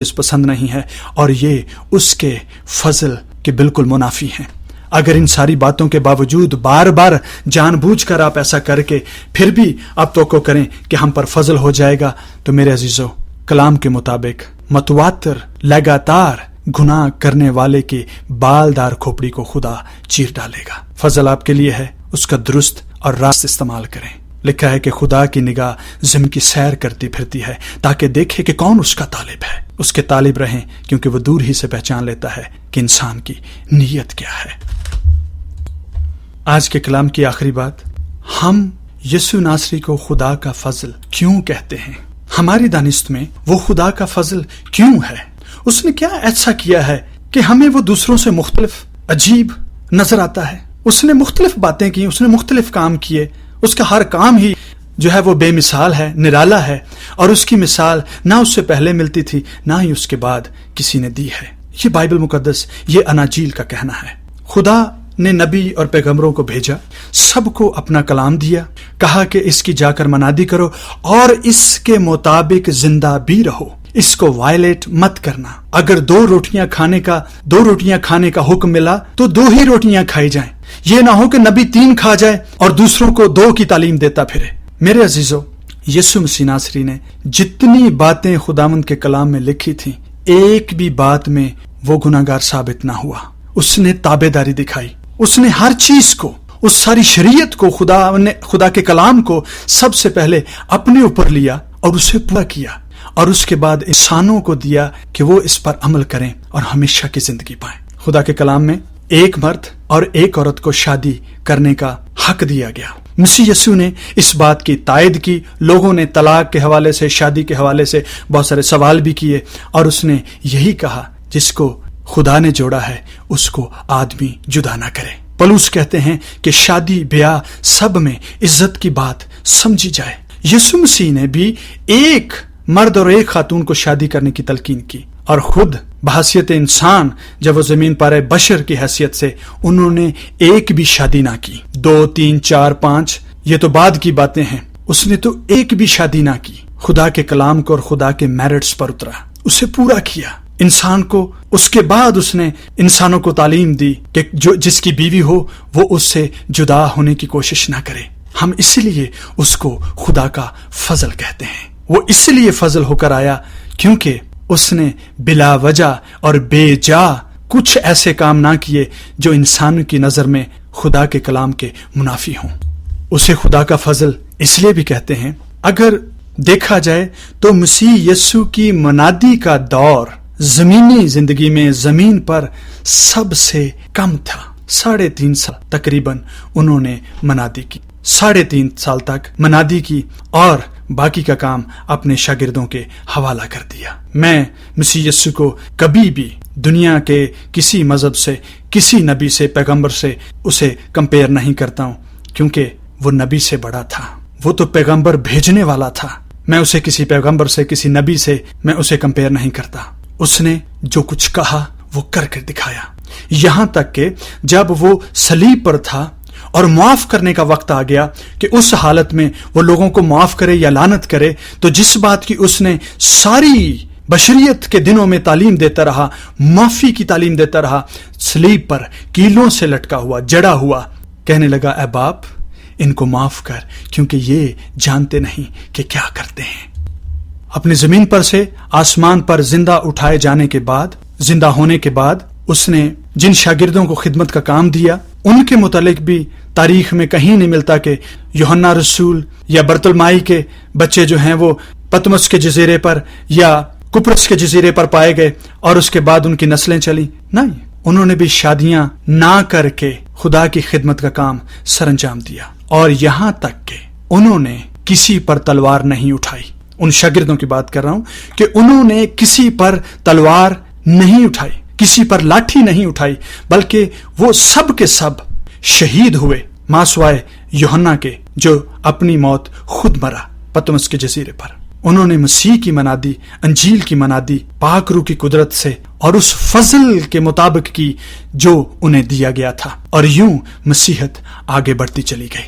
پسند نہیں ہے اور یہ اس کے فضل کے بالکل منافی ہیں۔ اگر ان ساری باتوں کے باوجود بار بار جان بوجھ کر آپ ایسا کر کے پھر بھی آپ توقع کریں کہ ہم پر فضل ہو جائے گا، تو میرے عزیزو، کلام کے مطابق متواتر لگاتار گناہ کرنے والے کی بالدار کھوپڑی کو خدا چیر ڈالے گا۔ فضل آپ کے لیے ہے، اس کا درست اور راست استعمال کریں۔ لکھا ہے کہ خدا کی نگاہ زمین کی سیر کرتی پھرتی ہے تاکہ دیکھے کہ کون اس کا طالب ہے، اس کے طالب رہیں، کیونکہ وہ دور ہی سے پہچان لیتا ہے کہ انسان کی نیت کیا ہے۔ آج کے کلام کی آخری بات، ہم یسوع ناصری کو خدا کا فضل کیوں کہتے ہیں؟ ہماری دانست میں وہ خدا کا فضل کیوں ہے؟ اس نے کیا ایسا کیا ہے کہ ہمیں وہ دوسروں سے مختلف عجیب نظر آتا ہے؟ اس نے مختلف باتیں کی، اس نے مختلف کام کیے، اس کا ہر کام ہی جو ہے وہ بے مثال ہے، نرالا ہے، اور اس کی مثال نہ اس سے پہلے ملتی تھی نہ ہی اس کے بعد کسی نے دی ہے۔ یہ بائبل مقدس، یہ اناجیل کا کہنا ہے۔ خدا نے نبی اور پیغمبروں کو بھیجا، سب کو اپنا کلام دیا، کہا کہ اس کی جا کر منادی کرو اور اس کے مطابق زندہ بھی رہو، اس کو وائلیٹ مت کرنا۔ اگر دو روٹیاں کھانے کا حکم ملا تو 2 ہی روٹیاں کھائی جائیں، یہ نہ ہو کہ نبی 3 کھا جائے اور دوسروں کو 2 کی تعلیم دیتا پھرے۔ میرے عزیزو، یسوع مسیح ناصری نے جتنی باتیں خداوند کے کلام میں لکھی تھیں، ایک بھی بات میں وہ گناہگار ثابت نہ ہوا۔ اس نے تابعداری دکھائی، اس نے ہر چیز کو، اس ساری شریعت کو، خدا کے کلام کو سب سے پہلے اپنے اوپر لیا اور اسے پورا کیا، اور اس کے بعد انسانوں کو دیا کہ وہ اس پر عمل کریں اور ہمیشہ کی زندگی پائیں۔ خدا کے کلام میں ایک مرد اور ایک عورت کو شادی کرنے کا حق دیا گیا۔ مسیح یسوع نے اس بات کی تائید کی۔ لوگوں نے طلاق کے حوالے سے، شادی کے حوالے سے بہت سارے سوال بھی کیے، اور اس نے یہی کہا، جس کو خدا نے جوڑا ہے اس کو آدمی جدا نہ کرے۔ پولس کہتے ہیں کہ شادی بیاہ سب میں عزت کی بات سمجھی جائے۔ یسوع مسیح نے بھی ایک مرد اور ایک خاتون کو شادی کرنے کی تلقین کی، اور خود بحیثیت انسان جب وہ زمین پر بشر کی حیثیت سے، انہوں نے ایک بھی شادی نہ کی۔ 2 3 4 5 یہ تو بعد کی باتیں ہیں، اس نے تو ایک بھی شادی نہ کی۔ خدا کے کلام کو اور خدا کے میرٹس پر اترا، اسے پورا کیا انسان کو۔ اس کے بعد اس نے انسانوں کو تعلیم دی کہ جس کی بیوی ہو وہ اس سے جدا ہونے کی کوشش نہ کرے۔ ہم اس لیے اس کو خدا کا فضل کہتے ہیں۔ وہ اس لیے فضل ہو کر آیا کیونکہ اس نے بلا وجہ اور بے جا کچھ ایسے کام نہ کیے جو انسانوں کی نظر میں خدا کے کلام کے منافی ہوں۔ اسے خدا کا فضل اس لیے بھی کہتے ہیں۔ اگر دیکھا جائے تو مسیح یسوع کی منادی کا دور زمینی زندگی میں زمین پر سب سے کم تھا۔ 3.5 سال تقریباً انہوں نے منادی کی، 3.5 سال تک منادی کی، اور باقی کا کام اپنے شاگردوں کے حوالہ کر دیا۔ میں مسیح یسوع کو کبھی بھی دنیا کے کسی مذہب سے، کسی نبی سے، پیغمبر سے اسے کمپیئر نہیں کرتا ہوں، کیونکہ وہ نبی سے بڑا تھا، وہ تو پیغمبر بھیجنے والا تھا۔ میں اسے کسی پیغمبر سے، کسی نبی سے میں اسے کمپیئر نہیں کرتا۔ اس نے جو کچھ کہا وہ کر کے دکھایا، یہاں تک کہ جب وہ صلیب پر تھا اور معاف کرنے کا وقت آ گیا کہ اس حالت میں وہ لوگوں کو معاف کرے یا لعنت کرے، تو جس بات کی اس نے ساری بشریت کے دنوں میں تعلیم دیتا رہا، معافی کی تعلیم دیتا رہا، صلیب پر کیلوں سے لٹکا ہوا، جڑا ہوا، کہنے لگا، اے باپ ان کو معاف کر، کیونکہ یہ جانتے نہیں کہ کیا کرتے ہیں۔ اپنی زمین پر سے آسمان پر زندہ اٹھائے جانے کے بعد، زندہ ہونے کے بعد، اس نے جن شاگردوں کو خدمت کا کام دیا، ان کے متعلق بھی تاریخ میں کہیں نہیں ملتا کہ یوحنا رسول یا برتلمائی کے بچے جو ہیں وہ پتمس کے جزیرے پر یا کپرس کے جزیرے پر پائے گئے اور اس کے بعد ان کی نسلیں چلی۔ نہیں، انہوں نے بھی شادیاں نہ کر کے خدا کی خدمت کا کام سر انجام دیا، اور یہاں تک کہ انہوں نے کسی پر تلوار نہیں اٹھائی۔ ان شاگردوں کی بات کر رہا ہوں کہ انہوں نے کسی پر تلوار نہیں اٹھائی، کسی پر لاٹھی نہیں اٹھائی، بلکہ وہ سب کے سب شہید ہوئے ماسوائے یوحنا کے، جو اپنی موت خود مرا پتمس کے جزیرے پر۔ انہوں نے مسیح کی منادی، انجیل کی منادی پاک روح کی قدرت سے اور اس فضل کے مطابق کی جو انہیں دیا گیا تھا، اور یوں مسیحت آگے بڑھتی چلی گئی۔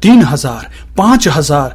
3000 5000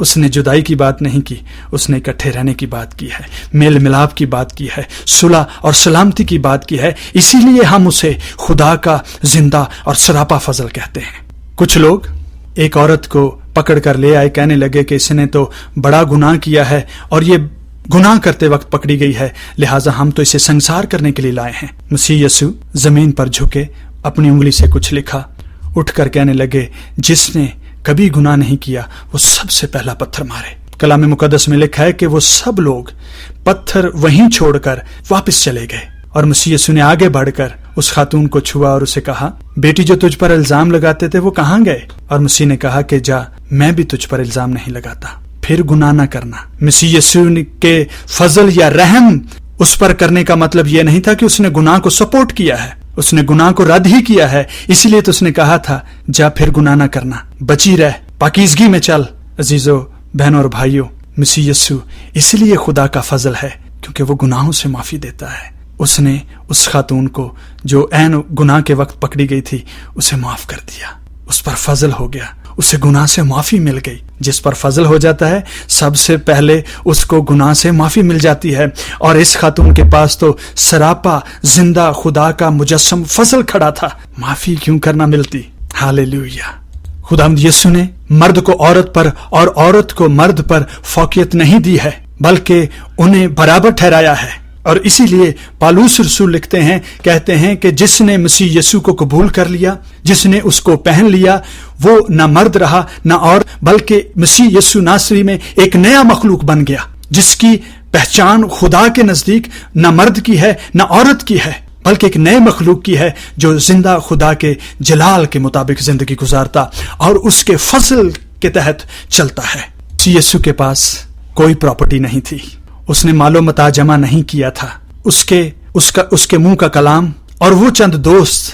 اس نے جدائی کی بات نہیں کی، اس نے اکٹھے رہنے کی بات کی ہے، میل ملاپ کی بات کی ہے، صلح اور سلامتی کی بات کی ہے۔ اسی لیے ہم اسے خدا کا زندہ اور سراپا فضل کہتے ہیں۔ کچھ لوگ ایک عورت کو پکڑ کر لے آئے، کہنے لگے کہ اس نے تو بڑا گناہ کیا ہے اور یہ گناہ کرتے وقت پکڑی گئی ہے، لہٰذا ہم تو اسے سنسار کرنے کے لیے لائے ہیں۔ مسیح یسوع زمین پر جھکے، اپنی انگلی سے کچھ لکھا، اٹھ کر کہنے لگے جس نے کبھی گناہ نہیں کیا وہ سب سے پہلا پتھر مارے۔ کلام مقدس میں لکھا ہے کہ وہ سب لوگ پتھر وہیں چھوڑ کر واپس چلے گئے، اور مسیح یسوع نے آگے بڑھ کر اس خاتون کو چھوا اور اسے کہا بیٹی جو تجھ پر الزام لگاتے تھے وہ کہاں گئے؟ اور مسیح نے کہا کہ جا، میں بھی تجھ پر الزام نہیں لگاتا، پھر گناہ نہ کرنا۔ مسیح یسوع کے فضل یا رحم اس پر کرنے کا مطلب یہ نہیں تھا کہ اس نے گناہ کو سپورٹ کیا ہے، اس نے گناہ کو رد ہی کیا ہے، اسی لیے تو اس نے کہا تھا جا پھر گناہ نہ کرنا، بچی رہ، پاکیزگی میں چل۔ عزیزو، بہنوں اور بھائیوں، مسیح یسوع اس لیے خدا کا فضل ہے کیونکہ وہ گناہوں سے معافی دیتا ہے۔ اس نے اس خاتون کو جو عین گناہ کے وقت پکڑی گئی تھی اسے معاف کر دیا، اس پر فضل ہو گیا، اسے گناہ سے معافی مل گئی۔ جس پر فضل ہو جاتا ہے سب سے پہلے اس کو گناہ سے معافی مل جاتی ہے، اور اس خاتون کے پاس تو سراپا زندہ خدا کا مجسم فضل کھڑا تھا، معافی کیوں کرنا ملتی۔ ہاللیلویہ۔ خداوند یسوع نے مرد کو عورت پر اور عورت کو مرد پر فوقیت نہیں دی ہے بلکہ انہیں برابر ٹھہرایا ہے، اور اسی لیے پالوس رسول لکھتے ہیں، کہتے ہیں کہ جس نے مسیح یسوع کو قبول کر لیا، جس نے اس کو پہن لیا، وہ نہ مرد رہا نہ عورت، بلکہ مسیح یسوع ناصری میں ایک نیا مخلوق بن گیا، جس کی پہچان خدا کے نزدیک نہ مرد کی ہے نہ عورت کی ہے بلکہ ایک نئے مخلوق کی ہے جو زندہ خدا کے جلال کے مطابق زندگی گزارتا اور اس کے فضل کے تحت چلتا ہے۔ مسیح یسوع کے پاس کوئی پراپرٹی نہیں تھی، اس نے مال و متاع جمع نہیں کیا تھا، اس کے منہ کا کلام اور وہ چند دوست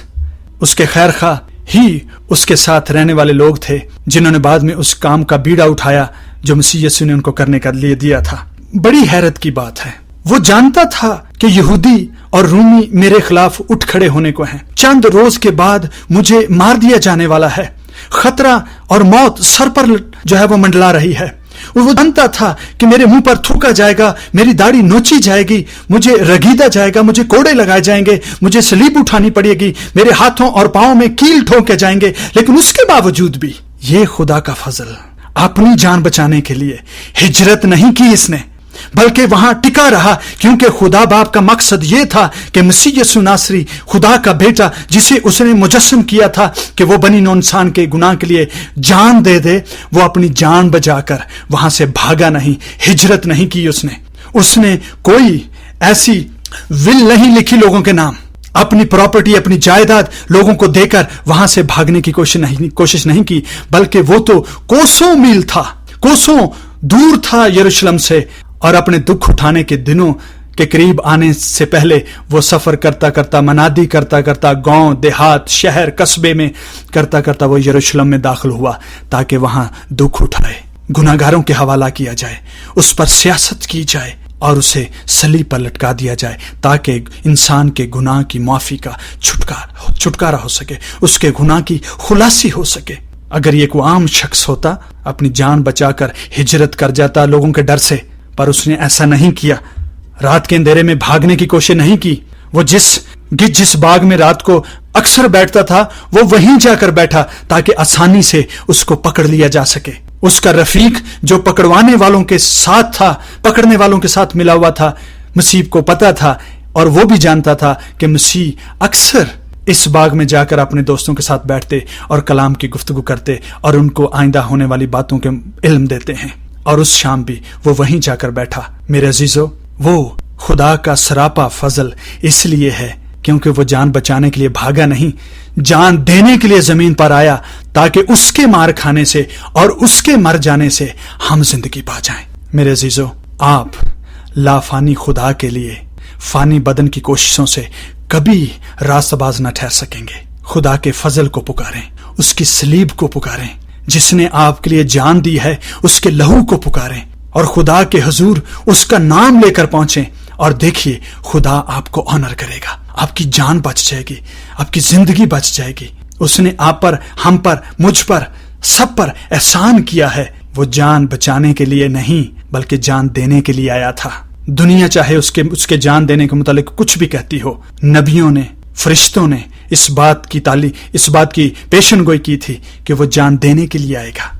اس کے خیر خواہ ہی اس کے ساتھ رہنے والے لوگ تھے جنہوں نے بعد میں اس کام کا بیڑا اٹھایا جو مسیح یسوع نے ان کو کرنے کا لیے دیا تھا۔ بڑی حیرت کی بات ہے، وہ جانتا تھا کہ یہودی اور رومی میرے خلاف اٹھ کھڑے ہونے کو ہیں، چند روز کے بعد مجھے مار دیا جانے والا ہے، خطرہ اور موت سر پر جو ہے وہ منڈلا رہی ہے۔ وہ جانتا تھا کہ میرے منہ پر تھوکا جائے گا، میری داڑھی نوچی جائے گی، مجھے رگیدا جائے گا، مجھے کوڑے لگائے جائیں گے، مجھے سلیب اٹھانی پڑے گی، میرے ہاتھوں اور پاؤں میں کیل ٹھوکے جائیں گے، لیکن اس کے باوجود بھی یہ خدا کا فضل، اپنی جان بچانے کے لیے ہجرت نہیں کی اس نے بلکہ وہاں ٹکا رہا، کیونکہ خدا باپ کا مقصد یہ تھا کہ مسیح یسوع ناصری خدا کا بیٹا جسے اس نے مجسم کیا تھا کہ وہ بنی نوع انسان کے گناہ کے لیے جان دے دے، وہ اپنی جان بچا کر وہاں سے بھاگا نہیں، ہجرت نہیں کی۔ اس نے کوئی ایسی ول نہیں لکھی لوگوں کے نام، اپنی پراپرٹی، اپنی جائیداد لوگوں کو دے کر وہاں سے بھاگنے کی کوشش نہیں کی، بلکہ وہ تو کوسوں میل تھا، کوسوں دور تھا یروشلم سے، اور اپنے دکھ اٹھانے کے دنوں کے قریب آنے سے پہلے وہ سفر کرتا کرتا، منادی کرتا کرتا، گاؤں دیہات شہر قصبے میں کرتا کرتا وہ یروشلم میں داخل ہوا تاکہ وہاں دکھ اٹھائے، گناہگاروں کے حوالہ کیا جائے، اس پر سیاست کی جائے اور اسے صلیب پر لٹکا دیا جائے تاکہ انسان کے گناہ کی معافی کا چھٹکارا ہو سکے، اس کے گناہ کی خلاصی ہو سکے۔ اگر یہ کوئی عام شخص ہوتا اپنی جان بچا کر ہجرت کر جاتا لوگوں کے ڈر سے، پر اس نے ایسا نہیں کیا، رات کے اندھیرے میں بھاگنے کی کوشش نہیں کی۔ وہ جس باغ میں رات کو اکثر بیٹھتا تھا وہ وہیں جا کر بیٹھا تاکہ آسانی سے اس کو پکڑ لیا جا سکے۔ اس کا رفیق جو پکڑنے والوں کے ساتھ ملا ہوا تھا، مسیح کو پتا تھا اور وہ بھی جانتا تھا کہ مسیح اکثر اس باغ میں جا کر اپنے دوستوں کے ساتھ بیٹھتے اور کلام کی گفتگو کرتے اور ان کو آئندہ ہونے والی باتوں کے علم دیتے ہیں، اور اس شام بھی وہ وہیں جا کر بیٹھا۔ میرے عزیزو، وہ خدا کا سراپا فضل اس لیے ہے کیونکہ وہ جان بچانے کے لیے بھاگا نہیں، جان دینے کے لیے زمین پر آیا تاکہ اس کے مار کھانے سے اور اس کے مر جانے سے ہم زندگی پا جائیں۔ میرے عزیزو، آپ لافانی خدا کے لیے فانی بدن کی کوششوں سے کبھی راست باز نہ ٹھہر سکیں گے۔ خدا کے فضل کو پکاریں، اس کی صلیب کو پکاریں، جس نے آپ کے لیے جان دی ہے اس کے لہو کو پکاریں، اور خدا کے حضور اس کا نام لے کر پہنچیں، اور دیکھیے خدا آپ کو آنر کرے گا، آپ کی جان بچ جائے گی، آپ کی زندگی بچ جائے گی۔ اس نے آپ پر، ہم پر، مجھ پر، سب پر احسان کیا ہے، وہ جان بچانے کے لیے نہیں بلکہ جان دینے کے لیے آیا تھا۔ دنیا چاہے اس کے جان دینے کے متعلق کچھ بھی کہتی ہو، نبیوں نے، فرشتوں نے اس بات کی پیشن گوئی کی تھی کہ وہ جان دینے کے لیے آئے گا۔